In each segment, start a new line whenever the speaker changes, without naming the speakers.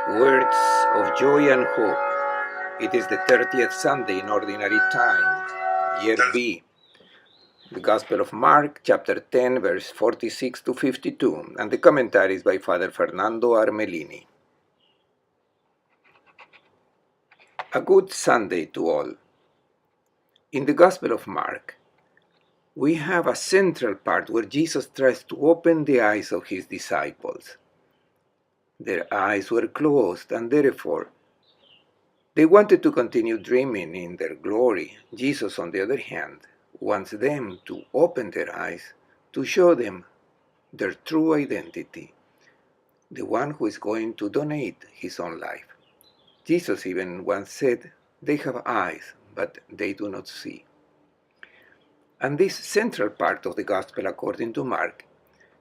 Words of joy and hope. It is the 30th Sunday in Ordinary Time, Year B. The Gospel of Mark, chapter 10, verse 46 to 52, and the commentaries by Father Fernando Armelini. A good Sunday to all. In the Gospel of Mark, we have a central part where Jesus tries to open the eyes of his disciples. Their eyes were closed, and therefore they wanted to continue dreaming in their glory. Jesus, on the other hand, wants them to open their eyes to show them their true identity, the one who is going to donate his own life. Jesus even once said, "They have eyes, but they do not see." And this central part of the Gospel, according to Mark,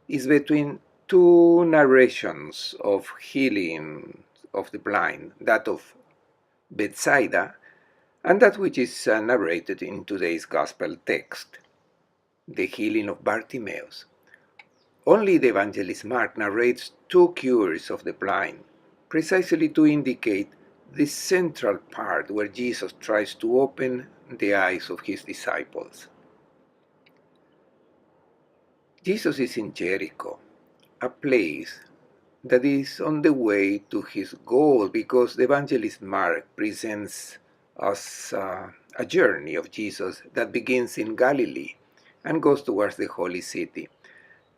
is between two narrations of healing of the blind, that of Bethsaida and that which is narrated in today's Gospel text, the healing of Bartimaeus. Only the evangelist Mark narrates two cures of the blind, precisely to indicate the central part where Jesus tries to open the eyes of his disciples. Jesus is in Jericho, a place that is on the way to his goal, because the evangelist Mark presents us a journey of Jesus that begins in Galilee and goes towards the holy city.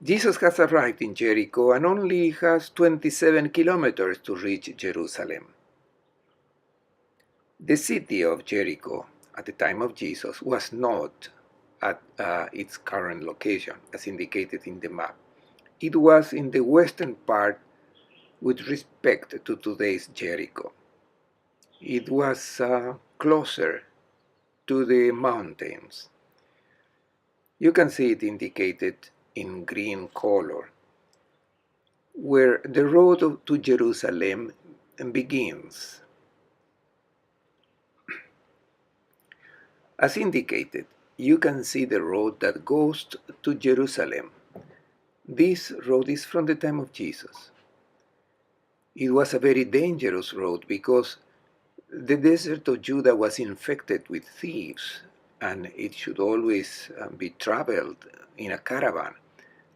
Jesus has arrived in Jericho and only has 27 kilometers to reach Jerusalem. The city of Jericho at the time of Jesus was not at its current location, as indicated in the map. It was in the western part with respect to today's Jericho. It was closer to the mountains. You can see it indicated in green color, where the road to Jerusalem begins. As indicated, you can see the road that goes to Jerusalem. This road is from the time of Jesus. It was a very dangerous road because the desert of Judah was infected with thieves, and it should always be traveled in a caravan.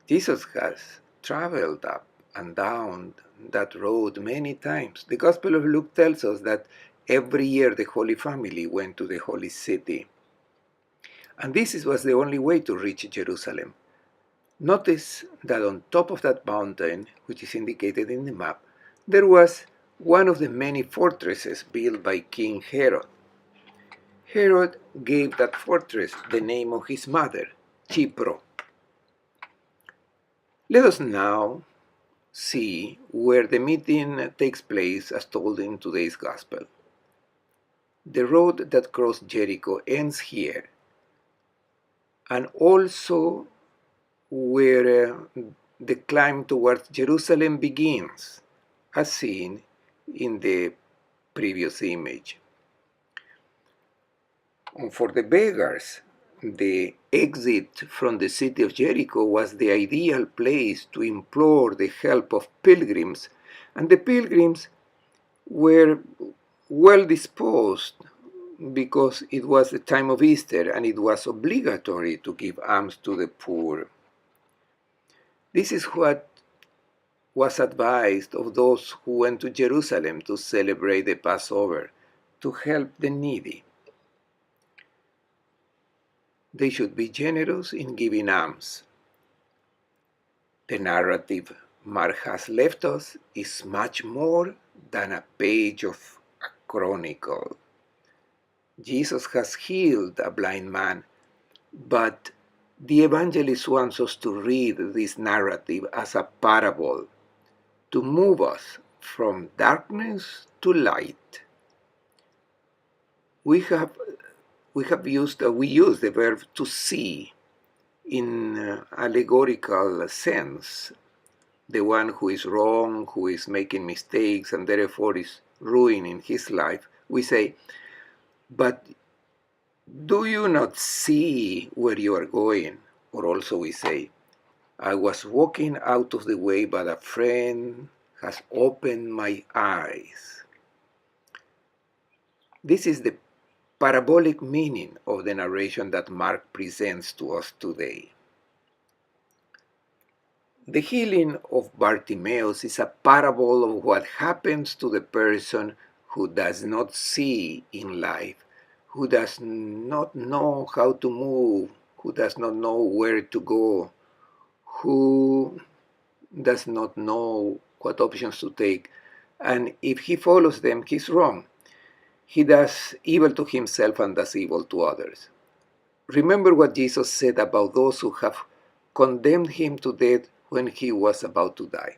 Jesus has traveled up and down that road many times. The Gospel of Luke tells us that every year the Holy Family went to the holy city. And this was the only way to reach Jerusalem. Notice that on top of that mountain, which is indicated in the map, there was one of the many fortresses built by King Herod. Herod gave that fortress the name of his mother, Chipro. Let us now see where the meeting takes place as told in today's Gospel. The road that crossed Jericho ends here, and also where the climb towards Jerusalem begins, as seen in the previous image. And for the beggars, the exit from the city of Jericho was the ideal place to implore the help of pilgrims, and the pilgrims were well disposed because it was the time of Easter and it was obligatory to give alms to the poor. This is what was advised of those who went to Jerusalem to celebrate the Passover, to help the needy. They should be generous in giving alms. The narrative Mark has left us is much more than a page of a chronicle. Jesus has healed a blind man, but the evangelist wants us to read this narrative as a parable, to move us from darkness to light. We use the verb to see in allegorical sense. The one who is wrong, who is making mistakes, and therefore is ruining his life, we say, "But do you not see where you are going?" Or also we say, "I was walking out of the way, but a friend has opened my eyes. This is the parabolic meaning of the narration that Mark presents to us today. The healing of Bartimaeus is a parable of what happens to the person who does not see in life, who does not know how to move, who does not know where to go, who does not know what options to take, and if he follows them, he's wrong. He does evil to himself and does evil to others. Remember what Jesus said about those who have condemned him to death when he was about to die.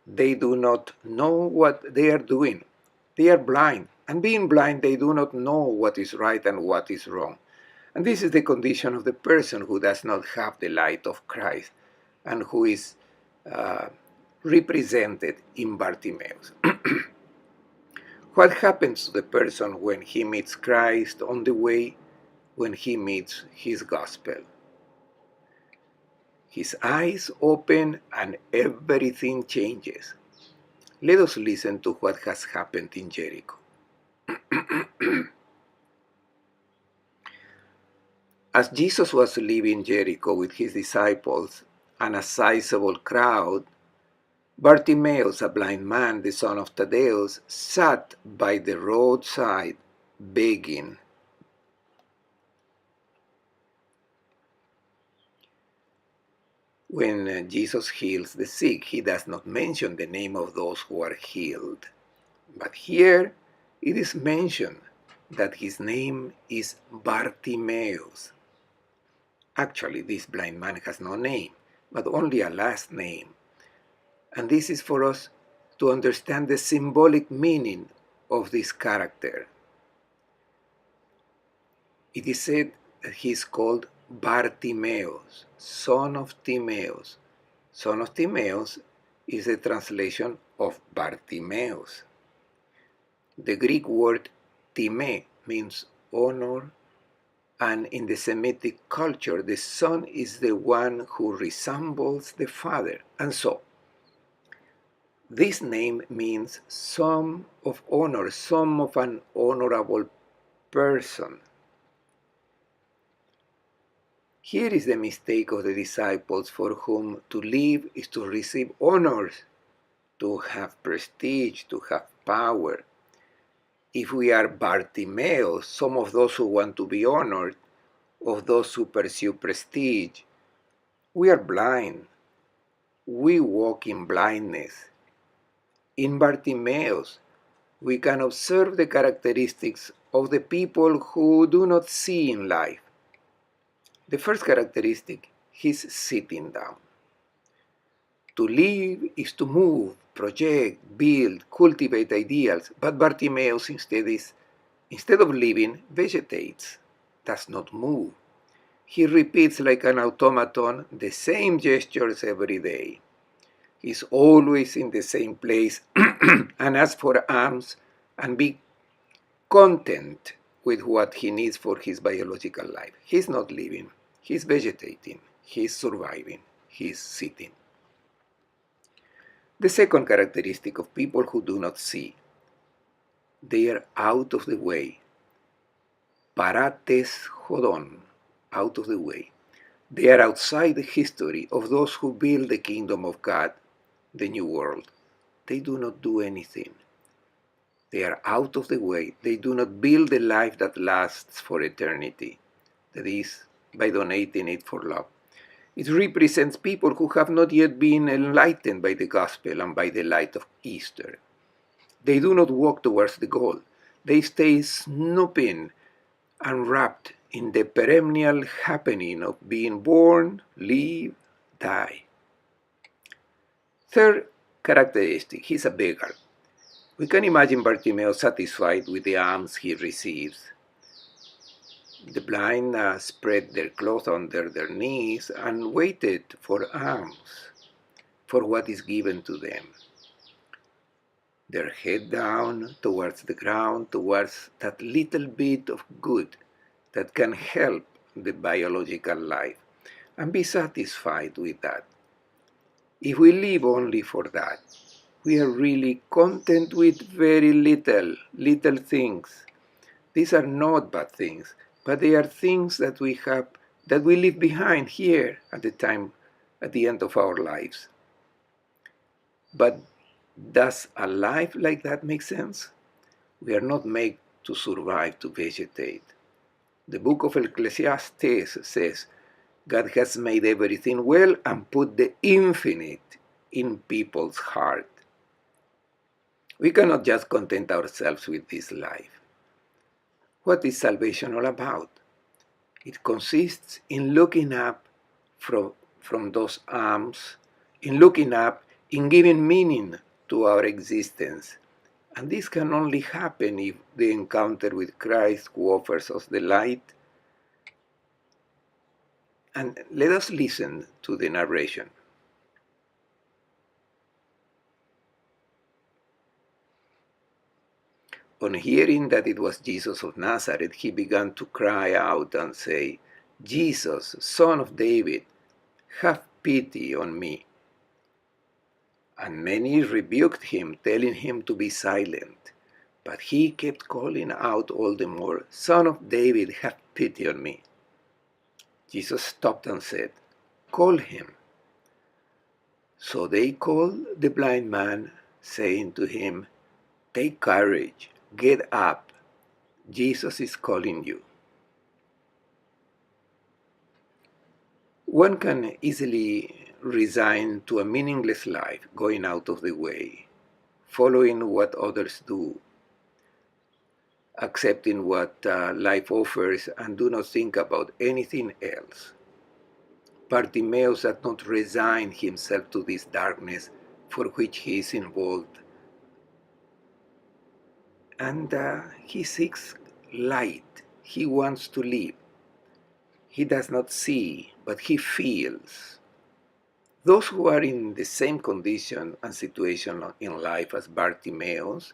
They do not know what they are doing. They are blind, and being blind, they do not know what is right and what is wrong. And this is the condition of the person who does not have the light of Christ and who is represented in Bartimaeus. What happens to the person when he meets Christ on the way, when he meets his gospel? His eyes open and everything changes. Let us listen to what has happened in Jericho. As Jesus was leaving Jericho with his disciples and a sizable crowd, Bartimaeus, a blind man, the son of Thaddeus, sat by the roadside begging. When Jesus heals the sick, he does not mention the name of those who are healed. But here it is mentioned that his name is Bartimaeus. Actually, this blind man has no name, but only a last name. And this is for us to understand the symbolic meaning of this character. It is said that he is called Bartimaeus, son of Timaeus. Son of Timaeus is a translation of Bartimaeus. The Greek word Time means honor, and in the Semitic culture, the son is the one who resembles the father. And so, this name means son of honor, son of an honorable person. Here is the mistake of the disciples, for whom to live is to receive honors, to have prestige, to have power. If we are Bartimaeus, some of those who want to be honored, of those who pursue prestige, we are blind. We walk in blindness. In Bartimaeus, we can observe the characteristics of the people who do not see in life. The first characteristic is sitting down. To live is to move, project, build, cultivate ideals, but Bartimaeus instead of living, vegetates, does not move. He repeats like an automaton the same gestures every day. He's always in the same place and asks for alms and be content with what he needs for his biological life. He's not living, he's vegetating, he's surviving, he's sitting. The second characteristic of people who do not see, they are out of the way. Parates hodon, out of the way. They are outside the history of those who build the kingdom of God, the new world. They do not do anything. They are out of the way. They do not build a life that lasts for eternity. That is, by donating it for love. It represents people who have not yet been enlightened by the gospel and by the light of Easter. They do not walk towards the goal. They stay snooping and wrapped in the perennial happening of being born, live, die. Third characteristic, he's a beggar. We can imagine Bartimaeus satisfied with the alms he receives. The blind spread their clothes under their knees and waited for alms, for what is given to them. Their head down towards the ground, towards that little bit of good that can help the biological life, and be satisfied with that. If we live only for that, we are really content with very little things. These are not bad things, but they are things that we have, that we leave behind here at the end of our lives. But does a life like that make sense? We are not made to survive, to vegetate. The book of Ecclesiastes says, God has made everything well and put the infinite in people's heart. We cannot just content ourselves with this life. What is salvation all about? It consists in looking up from those arms, in looking up, in giving meaning to our existence. And this can only happen if the encounter with Christ, who offers us the light. And let us listen to the narration. On hearing that it was Jesus of Nazareth, he began to cry out and say, Jesus, Son of David, have pity on me. And many rebuked him, telling him to be silent. But he kept calling out all the more, Son of David, have pity on me. Jesus stopped and said, Call him. So they called the blind man, saying to him, Take courage, get up, Jesus is calling you. One can easily resign to a meaningless life, going out of the way, following what others do, accepting what life offers, and do not think about anything else. Bartimaeus does not resign himself to this darkness for which he is involved. And he seeks light. He wants to live. He does not see, but he feels. Those who are in the same condition and situation in life as Bartimaeus,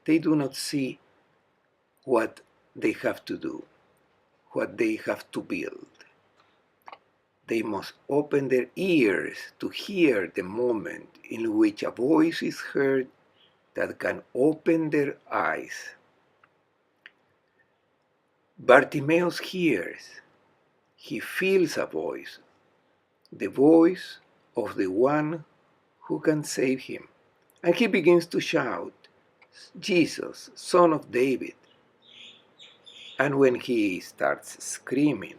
they do not see what they have to do, what they have to build. They must open their ears to hear the moment in which a voice is heard that can open their eyes. Bartimaeus hears, he feels a voice, the voice of the one who can save him. And he begins to shout, Jesus, Son of David. And when he starts screaming,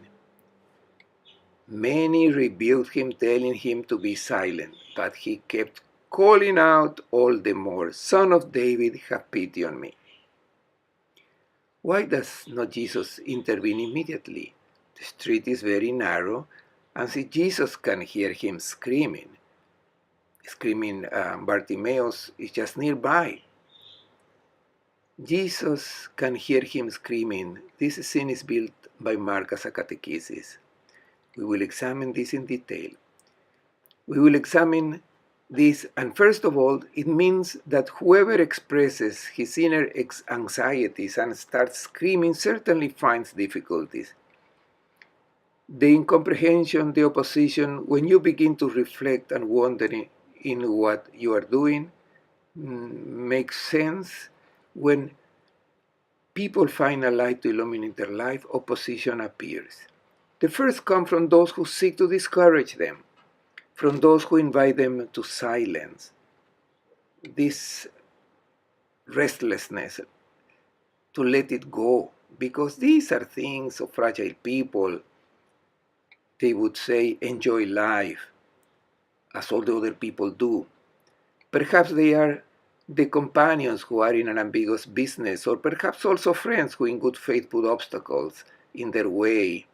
many rebuked him, telling him to be silent, but he kept calling out all the more, Son of David, have pity on me. Why does not Jesus intervene immediately? The street is very narrow, and see, Jesus can hear him screaming. Bartimaeus is just nearby. Jesus can hear him screaming. This scene is built by Mark as a catechesis. We will examine this in detail. We will examine this, and first of all, it means that whoever expresses his inner anxieties and starts screaming certainly finds difficulties. The incomprehension, the opposition, when you begin to reflect and wonder in what you are doing, makes sense. When people find a light to illuminate their life, opposition appears. The first comes from those who seek to discourage them, from those who invite them to silence, this restlessness, to let it go, because these are things of fragile people. They would say, enjoy life, as all the other people do. Perhaps they are the companions who are in an ambiguous business, or perhaps also friends who in good faith put obstacles in their way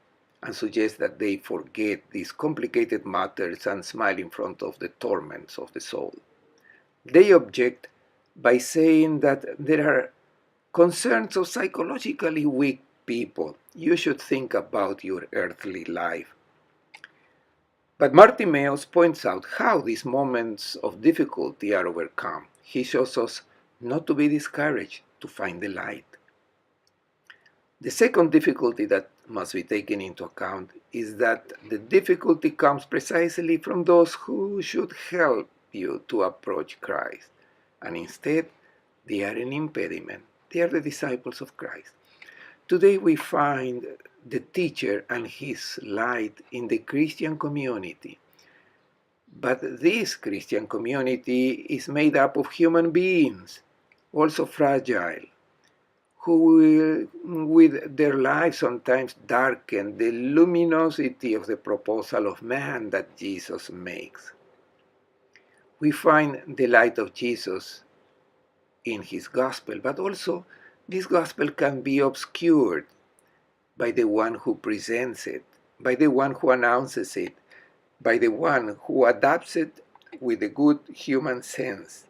and suggest that they forget these complicated matters and smile in front of the torments of the soul. They object by saying that there are concerns of psychologically weak people. You should think about your earthly life. But Bartimaeus points out how these moments of difficulty are overcome. He shows us not to be discouraged, to find the light. The second difficulty that must be taken into account is that the difficulty comes precisely from those who should help you to approach Christ. and instead they are an impediment. They are the disciples of Christ. Today we find the teacher and his light in the Christian community. But this Christian community is made up of human beings, also fragile, who will, with their lives sometimes darken the luminosity of the proposal of man that Jesus makes. We find the light of Jesus in his gospel, but also this gospel can be obscured by the one who presents it, by the one who announces it, by the one who adapts it with a good human sense.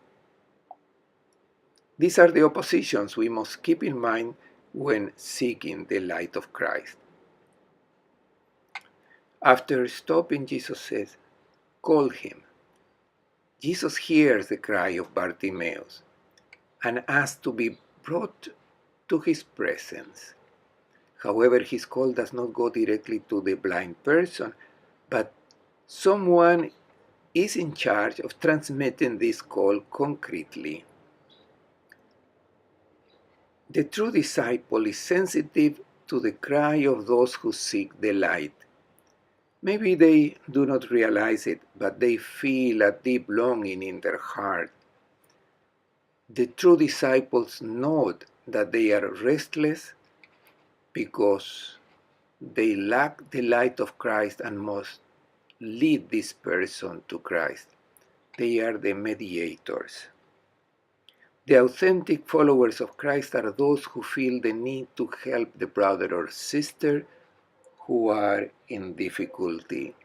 These are the oppositions we must keep in mind when seeking the light of Christ. After stopping, Jesus says, "Call him." Jesus hears the cry of Bartimaeus and asks to be brought to his presence. However, his call does not go directly to the blind person, but someone is in charge of transmitting this call concretely. The true disciple is sensitive to the cry of those who seek the light. Maybe they do not realize it, but they feel a deep longing in their heart. The true disciples know that they are restless because they lack the light of Christ and must lead this person to Christ. They are the mediators. The authentic followers of Christ are those who feel the need to help the brother or sister who are in difficulty.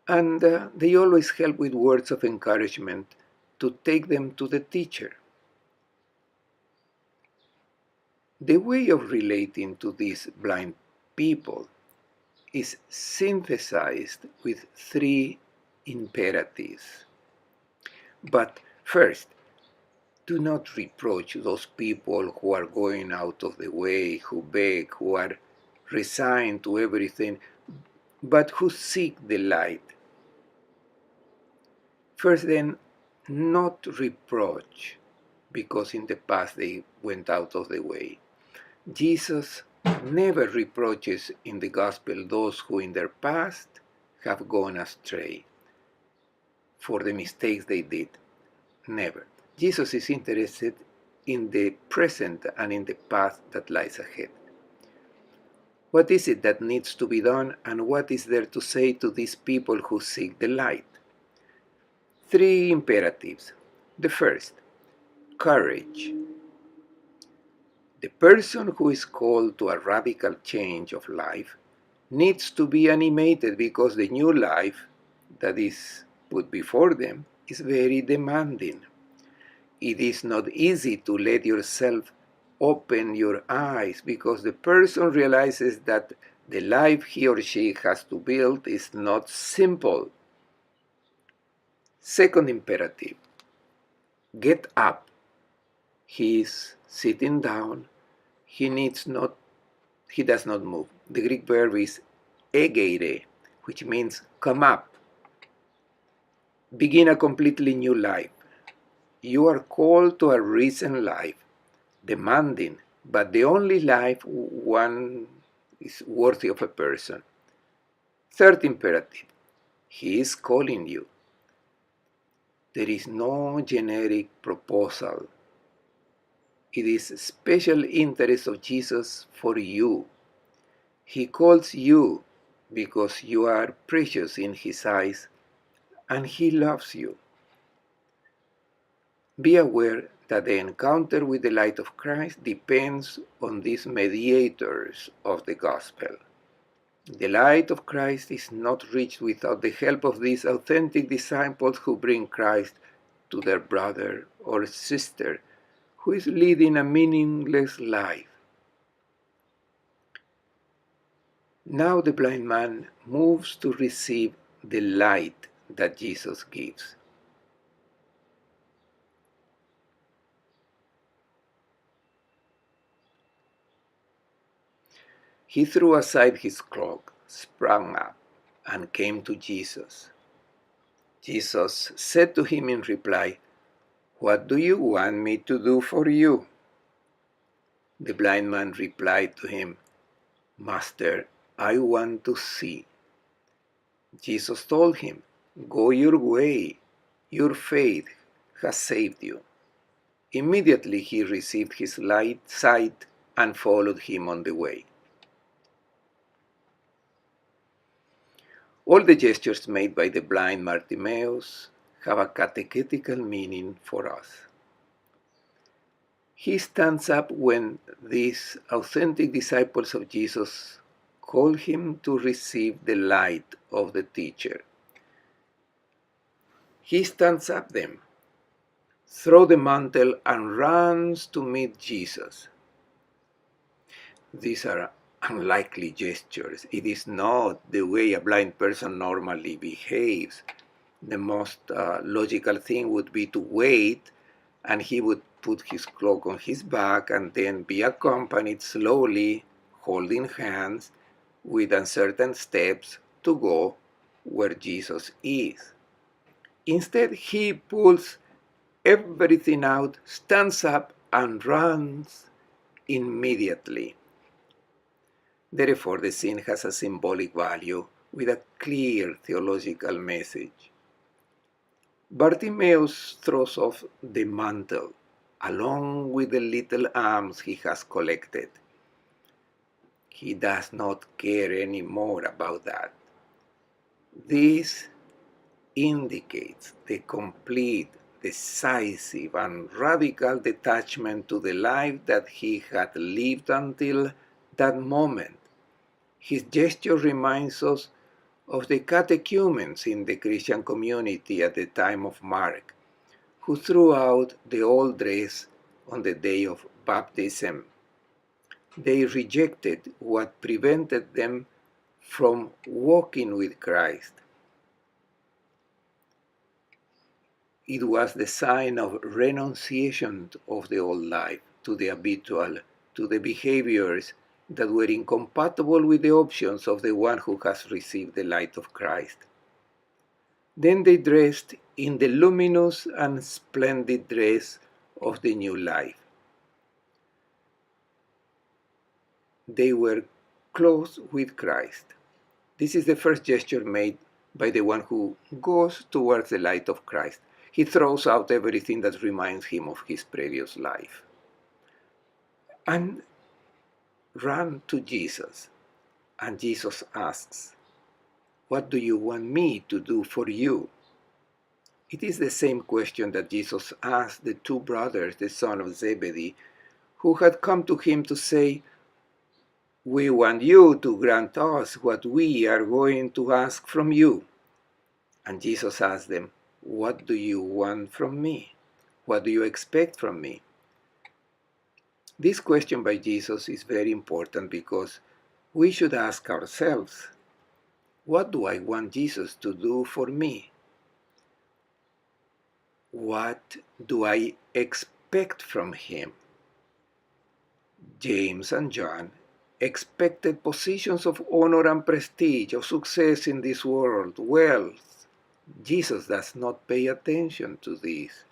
And they always help with words of encouragement to take them to the teacher. The way of relating to these blind people is synthesized with 3 imperatives. But first, do not reproach those people who are going out of the way, who beg, who are resigned to everything, but who seek the light. First then, not reproach, because in the past they went out of the way. Jesus never reproaches in the gospel those who in their past have gone astray for the mistakes they did. Never. Jesus is interested in the present and in the path that lies ahead. What is it that needs to be done, and what is there to say to these people who seek the light? 3 imperatives. The first, courage. The person who is called to a radical change of life needs to be animated because the new life that is put before them is very demanding. It is not easy to let yourself open your eyes because the person realizes that the life he or she has to build is not simple. Second imperative, get up. He is sitting down. He does not move. The Greek verb is egeire, which means come up. Begin a completely new life. You are called to a risen life, demanding, but the only life one is worthy of a person. Third imperative, he is calling you. There is no generic proposal. It is special interest of Jesus for you. He calls you because you are precious in his eyes and he loves you. Be aware that the encounter with the light of Christ depends on these mediators of the gospel. The light of Christ is not reached without the help of these authentic disciples who bring Christ to their brother or sister who is leading a meaningless life. Now the blind man moves to receive the light that Jesus gives. He threw aside his cloak, sprang up, and came to Jesus. Jesus said to him in reply, "What do you want me to do for you?" The blind man replied to him, "Master, I want to see." Jesus told him, "Go your way. Your faith has saved you." Immediately he received his sight and followed him on the way. All the gestures made by the blind Bartimaeus have a catechetical meaning for us. He stands up when these authentic disciples of Jesus call him to receive the light of the teacher. He stands up them, throws the mantle, and runs to meet Jesus. These are unlikely gestures. It is not the way a blind person normally behaves. The most logical thing would be to wait, and he would put his cloak on his back and then be accompanied slowly, holding hands, with uncertain steps to go where Jesus is. Instead, he pulls everything out, stands up, and runs immediately. Therefore, the scene has a symbolic value with a clear theological message. Bartimaeus throws off the mantle along with the little alms he has collected. He does not care anymore about that. This indicates the complete, decisive, and radical detachment to the life that he had lived until that moment. His gesture reminds us of the catechumens in the Christian community at the time of Mark, who threw out the old dress on the day of baptism. They rejected what prevented them from walking with Christ. It was the sign of renunciation of the old life to the habitual, to the behaviors that were incompatible with the options of the one who has received the light of Christ. Then they dressed in the luminous and splendid dress of the new life. They were clothed with Christ. This is the first gesture made by the one who goes towards the light of Christ. He throws out everything that reminds him of his previous life and ran to Jesus. And Jesus asks, "What do you want me to do for you?" It is the same question that Jesus asked the two brothers, the son of Zebedee, who had come to him to say, "We want you to grant us what we are going to ask from you." And Jesus asked them, "What do you want from me? What do you expect from me?" This question by Jesus is very important because we should ask ourselves, what do I want Jesus to do for me? What do I expect from him? James and John expected positions of honor and prestige, of success in this world, wealth. Jesus does not pay attention to this.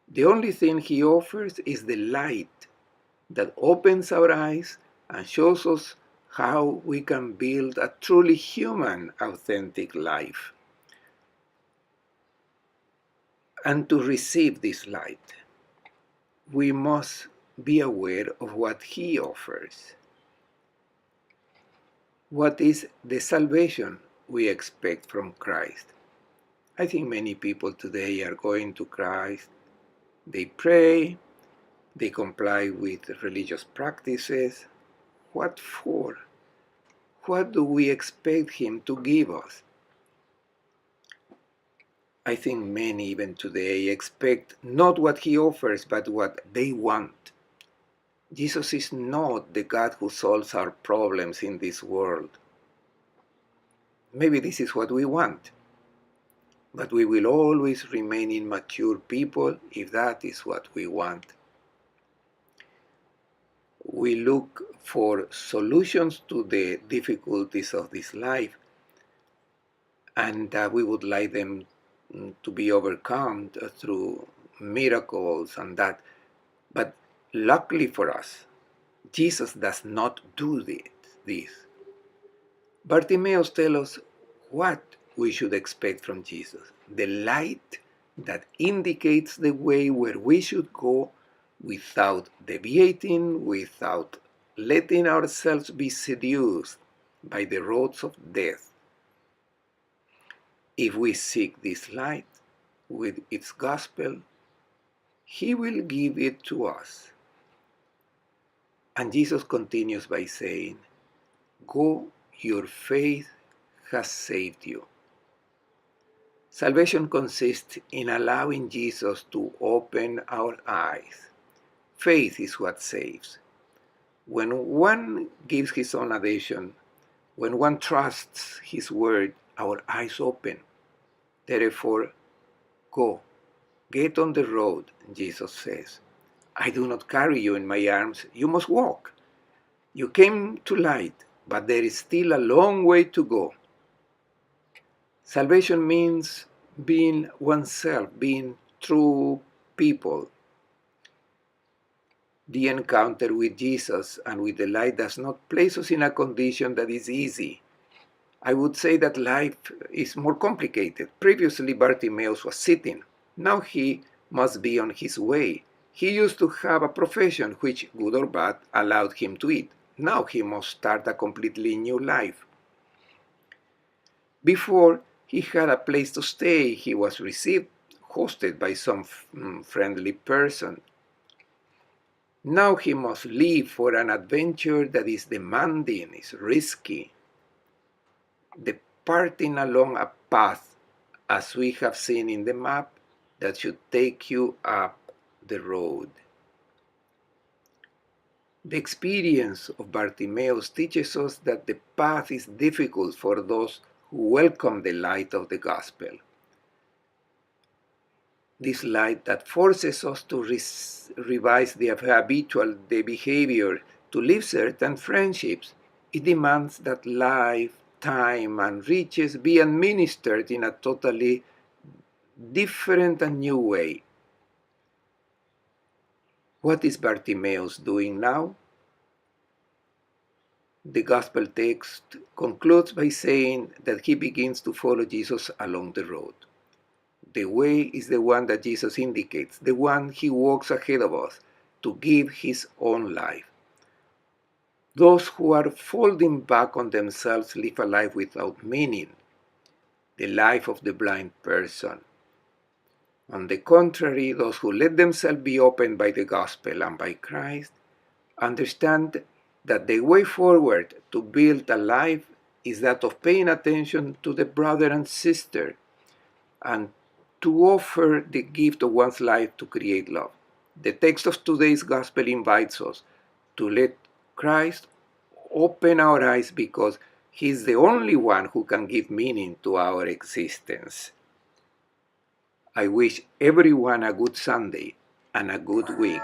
The only thing he offers is the light that opens our eyes and shows us how we can build a truly human, authentic life. And to receive this light, we must be aware of what he offers. What is the salvation we expect from Christ? I think many people today are going to Christ. They pray, they comply with religious practices. What for? What do we expect him to give us? I think many even today expect not what he offers, but what they want. Jesus is not the God who solves our problems in this world. Maybe this is what we want, but we will always remain immature people if that is what we want. We look for solutions to the difficulties of this life, and we would like them to be overcome through miracles and that. But luckily for us, Jesus does not do this. Bartimaeus tells us what we should expect from Jesus. The light that indicates the way where we should go without deviating, without letting ourselves be seduced by the roads of death. If we seek this light with its gospel, He will give it to us. And Jesus continues by saying, "Go, your faith has saved you." Salvation consists in allowing Jesus to open our eyes. Faith is what saves. When one gives his own adhesion, when one trusts His word, our eyes open. Therefore, go, get on the road, Jesus says. I do not carry you in my arms, you must walk. You came to light, but there is still a long way to go. Salvation means being oneself, being true people. The encounter with Jesus and with the light does not place us in a condition that is easy. I would say that life is more complicated. Previously, Bartimaeus was sitting. Now he must be on his way. He used to have a profession which, good or bad, allowed him to eat. Now he must start a completely new life. Before, he had a place to stay. He was received, hosted by some friendly person. Now he must leave for an adventure that is demanding, is risky. Departing along a path, as we have seen in the map, that should take you up the road. The experience of Bartimaeus teaches us that the path is difficult for those who welcome the light of the gospel. This light that forces us to revise the habitual, the behavior, to live certain friendships. It demands that life, time, and riches be administered in a totally different and new way. What is Bartimaeus doing now? The gospel text concludes by saying that he begins to follow Jesus along the road. The way is the one that Jesus indicates, the one He walks ahead of us to give His own life. Those who are folding back on themselves live a life without meaning, the life of the blind person. On the contrary, those who let themselves be opened by the gospel and by Christ understand that the way forward to build a life is that of paying attention to the brother and sister and to offer the gift of one's life to create love. The text of today's gospel invites us to let Christ open our eyes because He is the only one who can give meaning to our existence. I wish everyone a good Sunday and a good week.